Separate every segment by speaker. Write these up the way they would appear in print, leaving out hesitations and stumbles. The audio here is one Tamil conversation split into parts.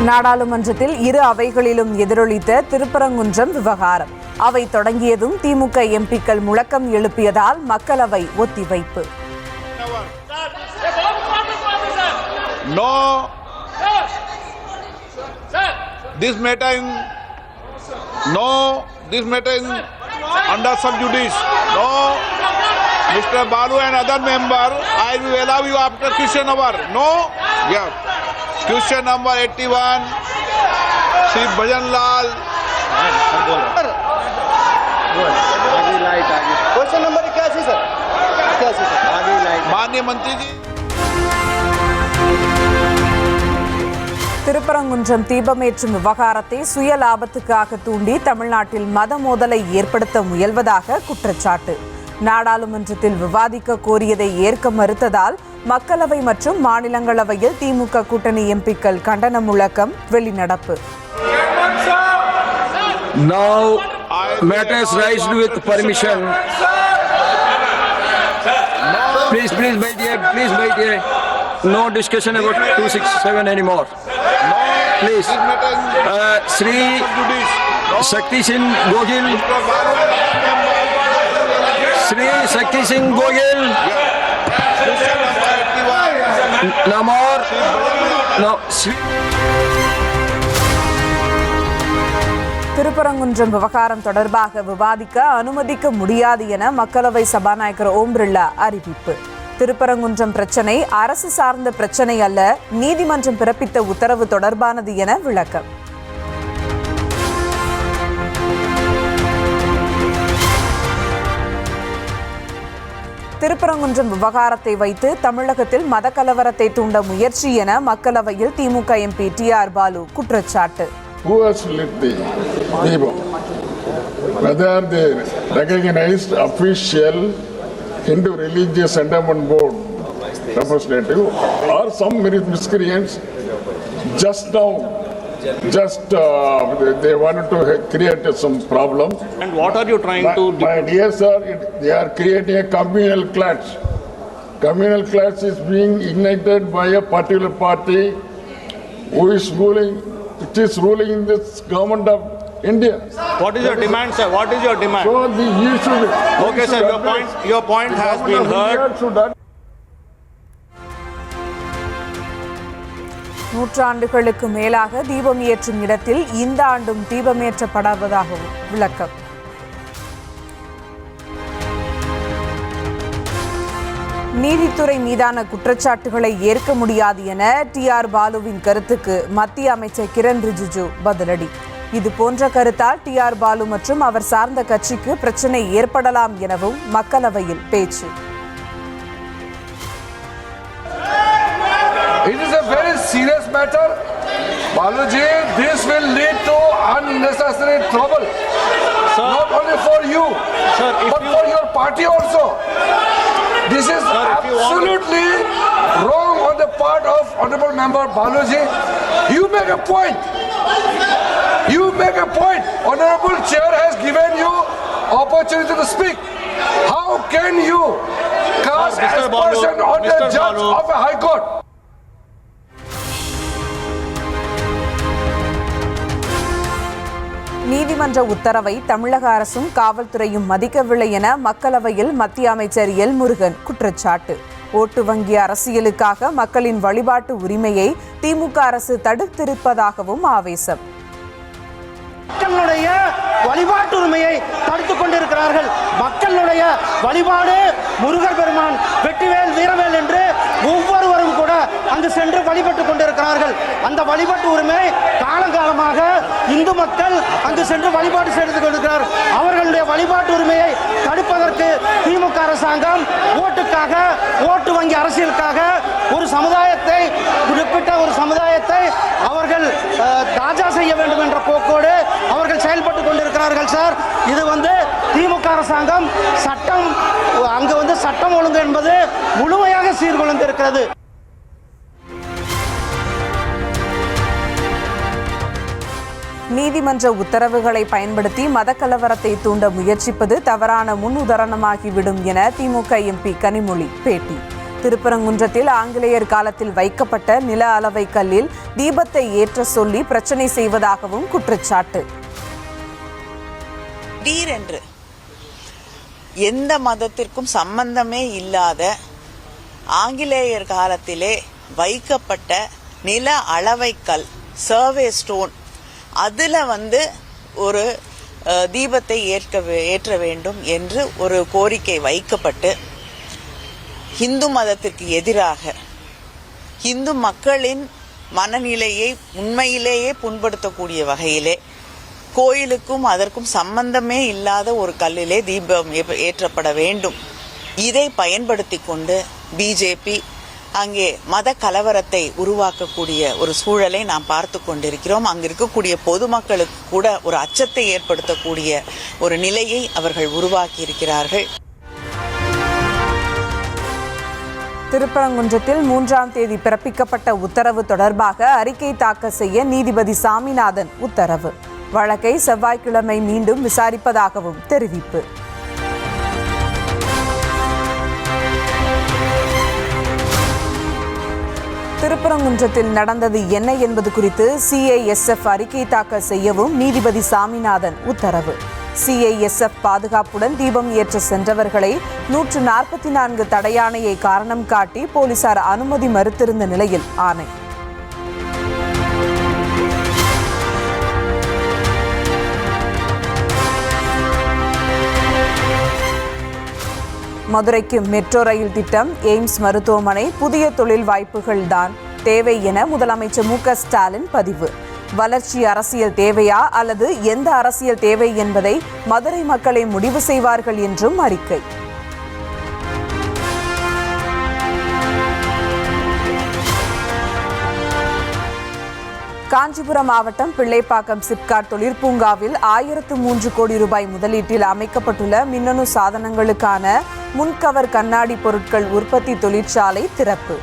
Speaker 1: நாடாளுமன்றத்தில் இரு அவைகளிலும் எதிரொலித்த திருப்பரங்குன்றம் விவகாரம். அவை தொடங்கியதும் திமுக எம்பிக்கள் முழக்கம் எழுப்பியதால் மக்களவை ஒத்திவைப்பு.
Speaker 2: This matter is under sub judice. No, Mr. Balu and other member, I will allow you after question number. No, yeah. Question number 81, Shri Bhajan Lal.
Speaker 3: Question number 81 sir, 81 sir.
Speaker 2: माननीय मंत्री जी.
Speaker 1: திருப்பரங்குன்றம் தீபமேற்றும் விவகாரத்தை சுய லாபத்துக்காக தூண்டி தமிழ்நாட்டில் மத மோதலை ஏற்படுத்த முயல்வதாக குற்றச்சாட்டு. நாடாளுமன்றத்தில் விவாதிக்க கோரியதை ஏற்க மறுத்ததால் மக்களவை மற்றும் மாநிலங்களவையில் திமுக கூட்டணி எம்பிக்கள் கண்டன முழக்கம் வெளிநடப்பு.
Speaker 4: Now matters raised with permission. Please wait here. No discussion about 267 anymore. Please. Shri Shakti Singh Gohil. Shri Shakti Singh Gohil. No more. No.
Speaker 1: Thiruparankundram விவகாரம் தொடர்பாக விவாதிக்க அனுமதிக்க முடியாது என மக்களவை சபாநாயகர் ஓம் பிர்லா அறிவிப்பு. திருப்பரங்குன்றம் பிரச்சனை அரசு சார்ந்த பிரச்சனை அல்ல, நீதிமன்றம் பிறப்பித்த உத்தரவு தொடர்பானது என விளக்கம். திருப்பரங்குன்றம் விவகாரத்தை வைத்து தமிழகத்தில் மத கலவரத்தை தூண்ட முயற்சி என மக்களவையில் திமுக எம்பி TR பாலு குற்றச்சாட்டு.
Speaker 5: Who has lit the Deepam? Whether the recognized official Hindu Religious Endowment Board representative or some miscreants just now, they wanted to create some problem.
Speaker 3: And what are you trying to do?
Speaker 5: My dear sir, they are creating a communal clash. Communal clash is being ignited by a particular party who is ruling. It is ruling in this government of India.
Speaker 3: What is your demand, sir? What is your demand?
Speaker 5: So you should.
Speaker 3: Okay, sir. Your point has been heard.
Speaker 1: நூற்றாண்டுகளுக்கு மேலாக தீபம் ஏற்றும் இடத்தில் இந்த ஆண்டும் தீபமேற்றப்படாததாகவும் விளக்கம். நீதித்துறை மீதான குற்றச்சாட்டுகளை ஏற்க முடியாது என TR பாலுவின் கருத்துக்கு மத்திய அமைச்சர் கிரண் ரிஜிஜு பதிலடி. இது போன்ற கருத்தால் TR பாலு மற்றும் அவர் சார்ந்த கட்சிக்கு பிரச்சனை ஏற்படலாம் எனவும் மக்களவையில் பேச்சு.
Speaker 4: It is a very serious matter. Baluji, this will lead to unnecessary trouble.
Speaker 3: Sir,
Speaker 4: not only for you,
Speaker 3: sir,
Speaker 4: but for your party also. This is absolutely wrong on the part of Honorable Member Baluji. You make a point. Honorable Chair has given you opportunity to speak. How can you cast aspersion on the judge of a high court?
Speaker 1: நீதிமன்ற உத்தரவை தமிழக அரசும் காவல்துறையும் மதிக்கவில்லை என மக்களவையில் மத்திய அமைச்சர் எல் முருகன் குற்றச்சாட்டு. ஓட்டு வங்கி அரசியலுக்காக மக்களின் வழிபாட்டு உரிமையை திமுக அரசு தடுத்திருப்பதாகவும் ஆவேசம்.
Speaker 6: மக்களுடைய வழிபாட்டு உரிமையை தடுத்துக் கொண்டிருக்கிறார்கள். மக்களுடைய வழிபாடு முருகர் பெருமான், வெற்றிவேல் வீரவேல் என்று ஒவ்வொருவரும் கூட அங்கு சென்று வழிபட்டுக் கொண்டிருக்கிறார்கள். அந்த வழிபாட்டு உரிமை காலங்காலமாக இந்து மக்கள் அங்கு சென்று வழிபாடு செய்து கொண்டிருக்கிறார். அவர்களுடைய வழிபாட்டு உரிமையை தடுப்பதற்கு திமுக அரசாங்கம் ஓட்டுக்காக, ஓட்டு வங்கி அரசியலுக்காக ஒரு சமுதாயத்தை, குறிப்பிட்ட ஒரு சமுதாயத்தை அவர்கள் தாஜா செய்ய வேண்டும் என்ற போக்கோடு அவர்கள் செயல்பட்டு கொண்டிருக்கிறார்கள். சார், இது திமுக அரசாங்கம் சட்டம் ஒழுங்கு என்பது முழுமையாக சீர்குலைந்திருக்கிறது.
Speaker 1: நீதிமன்ற உத்தரவுகளை பயன்படுத்தி மதக்கலவரத்தை தூண்ட முயற்சிப்பது தவறான முன்னுதாரணமாகிவிடும் என திமுக எம்பி கனிமொழி பேட்டி. திருப்பரங்குன்றத்தில் ஆங்கிலேயர் காலத்தில் வைக்கப்பட்ட நில அளவை கல்லில் தீபத்தை ஏற்ற சொல்லி பிரச்சனை செய்வதாகவும் குற்றச்சாட்டு.
Speaker 7: திடீரென்று எந்த மதத்திற்கும் சம்பந்தமே இல்லாத ஆங்கிலேயர் காலத்திலே வைக்கப்பட்ட நில அளவைக்கல் சர்வே ஸ்டோன் அதில் ஒரு தீபத்தை ஏற்ற வேண்டும் என்று ஒரு கோரிக்கை வைக்கப்பட்டு இந்து மதத்திற்கு எதிராக இந்து மக்களின் மனநிலையை உண்மையிலேயே புண்படுத்தக்கூடிய வகையிலே கோயிலுக்கும் அதற்கும் சம்பந்தமே இல்லாத ஒரு கல்லிலே தீபம் ஏற்றப்பட வேண்டும். இதை பயன்படுத்தி கொண்டு பிஜேபி அங்கே மத கலவரத்தை உருவாக்கக்கூடிய ஒரு சூழலை நாம் பார்த்து கொண்டிருக்கிறோம். அங்கு இருக்கக்கூடிய பொதுமக்களுக்கு கூட ஒரு அச்சத்தை ஏற்படுத்தக்கூடிய ஒரு நிலையை அவர்கள் உருவாக்கி இருக்கிறார்கள்.
Speaker 1: திருப்பரங்குன்றத்தில் 3ஆம் தேதி பிறப்பிக்கப்பட்ட உத்தரவு தொடர்பாக அறிக்கை தாக்கல் செய்ய நீதிபதி சாமிநாதன் உத்தரவு. வழக்கை செவ்வாய்க்கிழமை மீண்டும் விசாரிப்பதாகவும் தெரிவிப்பு. திருப்பரங்குன்றத்தில் நடந்தது என்ன என்பது குறித்து சிஐஎஸ்எஃப் அறிக்கை தாக்கல் செய்யவும் நீதிபதி சாமிநாதன் உத்தரவு. சிஐஎஸ்எஃப் பாதுகாப்புடன் தீபம் ஏற்ற சென்றவர்களை 144 தடையாணையை காரணம் காட்டி போலீசார் அனுமதி மறுத்திருந்த நிலையில் ஆணை. மதுரைக்கு மெட்ரோ ரயில் திட்டம், எய்ம்ஸ் மருத்துவமனை, புதிய தொழில் வாய்ப்புகள் தான் தேவை என முதலமைச்சர் மு.க. ஸ்டாலின் பதிவு. வளர்ச்சி அரசியல் தேவையா அல்லது எந்த அரசியல் தேவை என்பதை மதுரை மக்களே முடிவு செய்வார்கள் என்றும் அறிக்கை. காஞ்சிபுரம் மாவட்டம் பிள்ளைப்பாக்கம் சிப்காட் தொழிற்பூங்காவில் 1003 கோடி ரூபாய் முதலீட்டில் அமைக்கப்பட்டுள்ள மின்னணு சாதனங்களுக்கான முன்கவர் கண்ணாடி பொருட்கள் உற்பத்தி தொழிற்சாலை திறப்பு.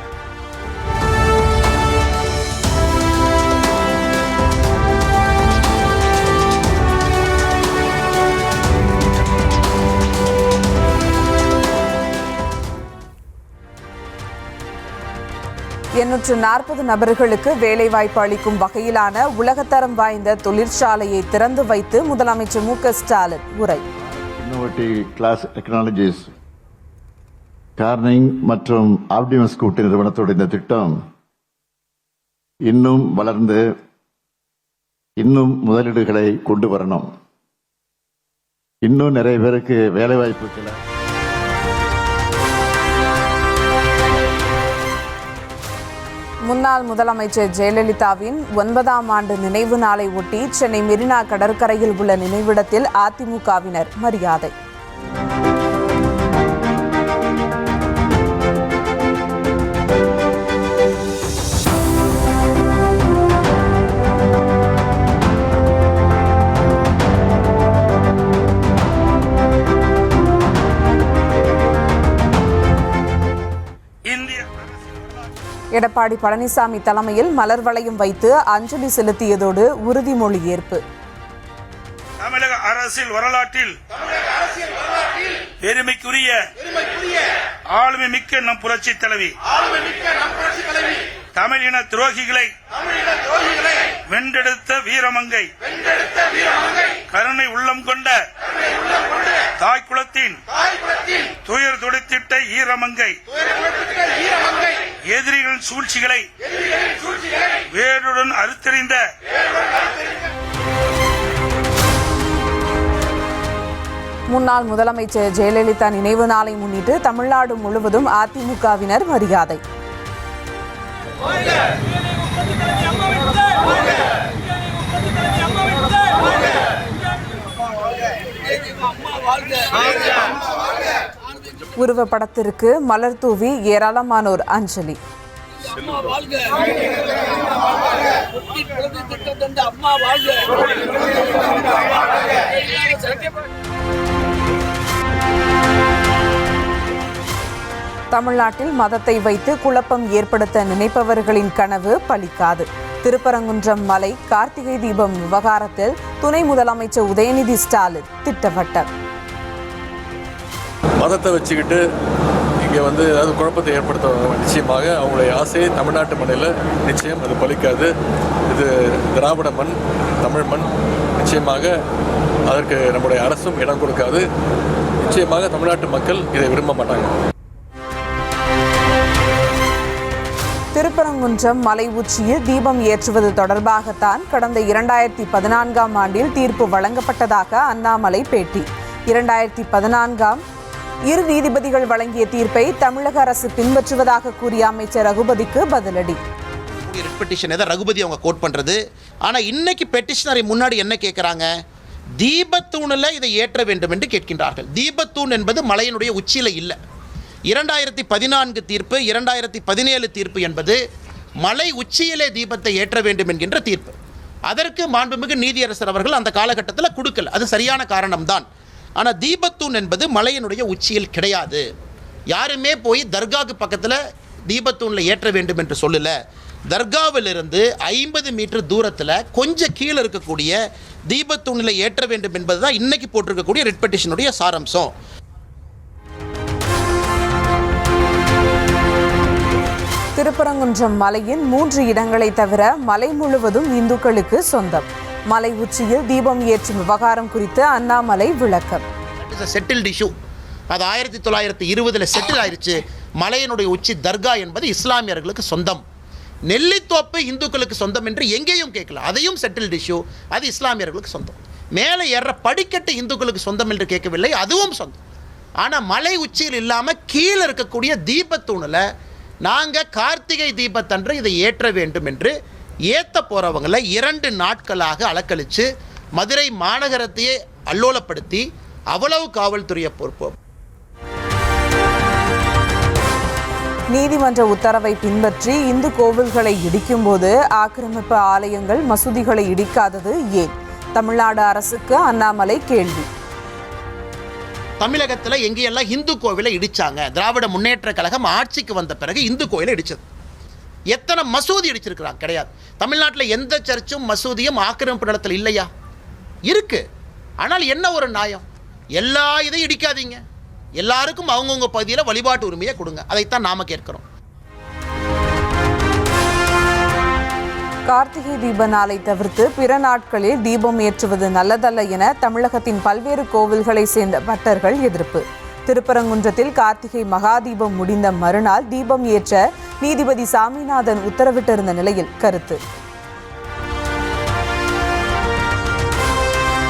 Speaker 1: எண்ணூற்று 40 நபர்களுக்கு வேலைவாய்ப்பு அளிக்கும் வகையிலான உலகத்தரம் வாய்ந்த தொழிற்சாலையை திறந்து வைத்து முதலமைச்சர் மு.க. ஸ்டாலின் உரை.
Speaker 8: இன்னோவேட்டிவ் கிளாஸ் டெக்னாலஜிஸ் கார்னிங் மற்றும் ஆப்டிமஸ் கூட்டு நிறுவனத்தோட இந்த திட்டம் இன்னும் வளர்ந்து இன்னும் முதலீடுகளை கொண்டு வரணும். இன்னும் நிறைய பேருக்கு வேலைவாய்ப்புகளை.
Speaker 1: முன்னாள் முதலமைச்சர் ஜெயலலிதாவின் 9ஆம் ஆண்டு நினைவு நாளை ஒட்டி சென்னை மெரினா கடற்கரையில் உள்ள நினைவிடத்தில் அதிமுகவினர் மரியாதை. எடப்பாடி பழனிசாமி தலைமையில் மலர் வளையம் வைத்து அஞ்சலி செலுத்தியதோடு உறுதிமொழி ஏற்பு.
Speaker 9: தமிழக அரசியல் வரலாற்றில் பெருமைக்குரிய ஆளுமை மிக்க நம் புரட்சி தலைவி தமிழின துரோகிகளை வென்றெடுத்த வீரமங்கை கருணை உள்ளம் கொண்ட தாய்க்குளத்தின் துயர் துடைத்திட்ட ஈரமங்கை எதிரிகளின் சூழ்ச்சிகளை வேருடன் அறுத்தறிந்த
Speaker 1: முன்னாள் முதலமைச்சர் ஜெயலலிதா நினைவு நாளை முன்னிட்டு தமிழ்நாடு முழுவதும் அதிமுகவினர் மரியாதை. உருவப்படத்திற்கு மலர் தூவி ஏராளமானோர் அஞ்சலி. தமிழ்நாட்டில் மதத்தை வைத்து குழப்பம் ஏற்படுத்த நினைப்பவர்களின் கனவு பலிக்காது. திருப்பரங்குன்றம் மலை கார்த்திகை தீபம் விவகாரத்தில் துணை முதலமைச்சர் உதயநிதி ஸ்டாலின் திட்டவட்டம்.
Speaker 10: மதத்தை வச்சுக்கிட்டு இங்கே வந்து ஏதாவது குழப்பத்தை ஏற்படுத்த நிச்சயமாக அவங்களுடைய ஆசை தமிழ்நாட்டு மண்ணில் நிச்சயம் அது பலிக்காது. இது திராவிட மண், தமிழ் மண். நிச்சயமாக அதற்கு நம்முடைய அரசும் இடம் கொடுக்காது. நிச்சயமாக தமிழ்நாட்டு மக்கள் இதை விரும்ப மாட்டாங்க.
Speaker 1: திருப்பரங்குன்றம் மலை உச்சியில் தீபம் ஏற்றுவது தொடர்பாகத்தான் கடந்த 2014ஆம் ஆண்டில் தீர்ப்பு வழங்கப்பட்டதாக அண்ணாமலை பேட்டி. 2014ஆம் இரு நீதிபதிகள் வழங்கிய தீர்ப்பை தமிழக அரசு பின்பற்றுவதாக கூறிய அமைச்சர் ரகுபதிக்கு பதிலடி.
Speaker 11: பெட்டிஷன் எதை ரகுபதி அவங்க கோட் பண்றது. ஆனா இன்னைக்கு பெட்டிஷனரை முன்னாடி என்ன கேட்கிறாங்க? தீபத்தூணில் இதை ஏற்ற வேண்டும் என்று கேட்கின்றார்கள். தீபத்தூண் என்பது மலையினுடைய உச்சியில இல்லை. 2014 தீர்ப்பு, 2017 தீர்ப்பு என்பது மலை உச்சியிலே தீபத்தை ஏற்ற வேண்டும் என்கின்ற தீர்ப்பு. அதற்கு மாண்புமிகு நீதியரசர் அவர்கள் அந்த காலகட்டத்தில் கொடுக்கல. அது சரியான காரணம்தான். ஆனால் தீபத்தூண் என்பது மலையினுடைய உச்சியில் கிடையாது. யாருமே போய் தர்காவுக்கு பக்கத்தில் தீபத்தூணில் ஏற்ற வேண்டும் என்று சொல்லல. தர்காவிலிருந்து 50 மீட்டர் தூரத்தில் கொஞ்சம் கீழே இருக்கக்கூடிய தீபத்தூணில் ஏற்ற வேண்டும் என்பது தான் இன்னைக்கு போட்டிருக்கக்கூடிய ரிட் பெட்டிஷனுடைய சாராம்சம்.
Speaker 1: திருப்பரங்குன்றம் மலையின் 3 இடங்களை தவிர மலை முழுவதும் இந்துக்களுக்கு சொந்தம். மலை உச்சியில் தீபம் ஏற்றும் விவகாரம் குறித்து அண்ணாமலை விளக்கம்.
Speaker 11: Settled issue. அது 1920 செட்டில் ஆயிடுச்சு. மலையினுடைய உச்சி தர்கா என்பது இஸ்லாமியர்களுக்கு சொந்தம். நெல்லித்தோப்பு இந்துக்களுக்கு சொந்தம் என்று எங்கேயும் கேட்கல. அதையும் செட்டில்டு இஷ்யூ. அது இஸ்லாமியர்களுக்கு சொந்தம். மேலே ஏற படிக்கட்டு இந்துக்களுக்கு சொந்தம் என்று கேட்கவில்லை, அதுவும் சொந்தம். ஆனால் மலை உச்சியில் இல்லாமல் கீழே இருக்கக்கூடிய தீபத்தூணில் நாங்கள் கார்த்திகை தீபத்தன்று இதை ஏற்ற வேண்டும் என்று ஏற்ற போகிறவங்களை 2 நாட்களாக அலக்கழித்து மதுரை மாநகரத்தையே அல்லோலப்படுத்தி அவ்வளவு காவல்துறையை பொறுப்போம்.
Speaker 1: நீதிமன்ற உத்தரவை பின்பற்றி இந்து கோவில்களை இடிக்கும்போது ஆக்கிரமிப்பு ஆலயங்கள், மசூதிகளை இடிக்காதது ஏன்? தமிழ்நாடு அரசுக்கு அண்ணாமலை கேள்வி.
Speaker 11: தமிழகத்தில் எங்கேயெல்லாம் இந்து கோவிலை இடிச்சாங்க? திராவிட முன்னேற்ற கழகம் ஆட்சிக்கு வந்த பிறகு இந்து கோவிலை இடிச்சது. எத்தனை மசூதி இடிச்சிருக்கிறாங்க? கிடையாது. தமிழ்நாட்டில் எந்த சர்ச்சும் மசூதியும் ஆக்கிரமிப்பு நிலத்தில் இல்லையா? இருக்கு. ஆனால் என்ன ஒரு நியாயம்? எல்லா இதையும் இடிக்காதீங்க, எல்லாருக்கும் அவங்கவுங்க பகுதியில் வழிபாட்டு உரிமையை கொடுங்க. அதைத்தான் நாம கேட்கிறோம்.
Speaker 1: கார்த்திகை தீப நாளை தவிர்த்து பிற நாட்களில் தீபம் ஏற்றுவது நல்லதல்ல என தமிழகத்தின் பல்வேறு கோவில்களை சேர்ந்த பக்தர்கள் எதிர்ப்பு. திருப்பரங்குன்றத்தில் கார்த்திகை மகாதீபம் முடிந்த மறுநாள் தீபம் ஏற்ற நீதிபதி சாமிநாதன் உத்தரவிட்டிருந்த நிலையில் கருத்து.